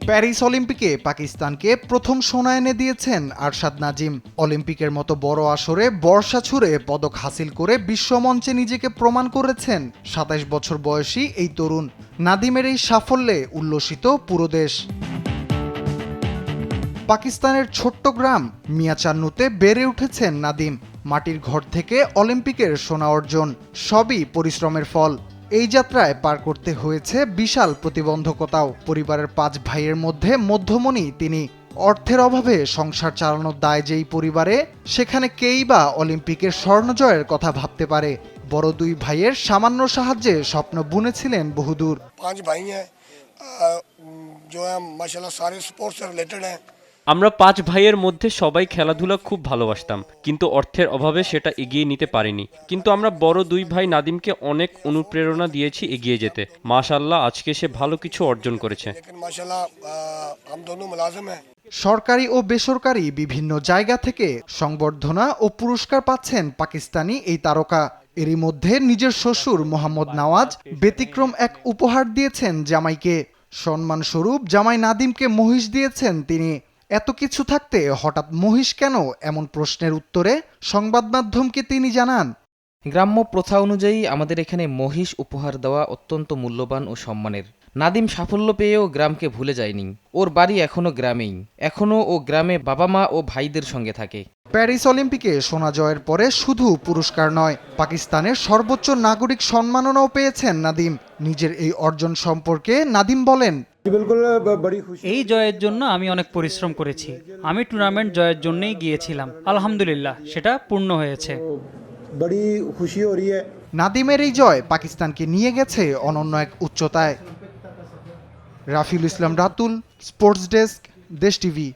Paris অলিম্পিকে পাকিস্তানকে প্রথম সোনা এনে দিয়েছেন আরশাদ নাজিম। অলিম্পিকের মতো বড় আসরে বর্ষা ছুড়ে পদক হাসিল করে বিশ্বমঞ্চে নিজেকে প্রমাণ করেছেন ২৭ বছর বয়সী এই তরুণ। নাদিমের এই সাফল্যে উল্লসিত পুরো দেশ। পাকিস্তানের ছোট্ট গ্রাম মিয়াচান্নুতে বেড়ে উঠেছেন নাদিম। মাটির ঘর থেকে অলিম্পিকের সোনা অর্জন, সবই পরিশ্রমের ফল। এই যাত্রায় পার করতে হয়েছে বিশাল প্রতিবন্ধকতাও। পরিবারের ৫ ভাইয়ের মধ্যে মধ্যমণি তিনি। অর্থের অভাবে সংসার চালানোর দায় যেই পরিবারে, সেখানে কেই বা অলিম্পিকের স্বর্ণজয়ের কথা ভাবতে পারে। বড় ২ ভাইয়ের সামান্য সাহায্যে স্বপ্ন বুনেছিলেন বহুদূর। 5 भाई हैं जो है माशाल्लाह सारे स्पोर्ट्स से रिलेटेड हैं। আমরা ৫ ভাইয়ের মধ্যে সবাই খেলাধুলা খুব ভালোবাসতাম, কিন্তু অর্থের অভাবে সেটা এগিয়ে নিতে পারিনি। কিন্তু আমরা বড় ২ ভাই নাদিমকে অনেক অনুপ্রেরণা দিয়েছি এগিয়ে যেতে। মাশাআল্লাহ, আজকে সে ভালো কিছু অর্জন করেছে। लेकिन माशाल्लाह हम दोनों मुलाजिम हैं। সরকারি ও বেসরকারি বিভিন্ন জায়গা থেকে সংবর্ধনা ও পুরস্কার পাচ্ছেন পাকিস্তানি এই তারকা। এরই মধ্যে নিজের শ্বশুর মোহাম্মদ নওয়াজ ব্যতিক্রম এক উপহার দিয়েছেন জামাইকে। সম্মানস্বরূপ জামাই নাদিমকে মহিষ দিয়েছেন তিনি। এত কিছু থাকতে হঠাৎ মহিষ কেন, এমন প্রশ্নের উত্তরে সংবাদ মাধ্যমকে তিনি জানান, গ্রাম্য প্রথা অনুযায়ী আমাদের এখানে মহিষ উপহার দেওয়া অত্যন্ত মূল্যবান ও সম্মানের। নাদিম সাফল্য পেয়েও গ্রামকে ভুলে যায়নি। ওর বাড়ি এখনো গ্রামেই। এখনো ও গ্রামে বাবা মা ও ভাইদের সঙ্গে থাকে। প্যারিস অলিম্পিকে সোনা জয়ের পরে শুধু পুরস্কার নয়, পাকিস্তানের সর্বোচ্চ নাগরিক সম্মাননাও পেয়েছেন নাদিম। নিজের এই অর্জন সম্পর্কে নাদিম বলেন, এই জয়ের জন্য আমি অনেক পরিশ্রম করেছি। আমি টুর্নামেন্ট জয়ের জন্যই গিয়েছিলাম। আলহামদুলিল্লাহ, সেটা পূর্ণ হয়েছে। নাদিমের এই জয় পাকিস্তানকে নিয়ে গেছে অনন্য এক উচ্চতায়। রাফিউল ইসলাম রাতুল, স্পোর্টস ডেস্ক, দেশ টিভি।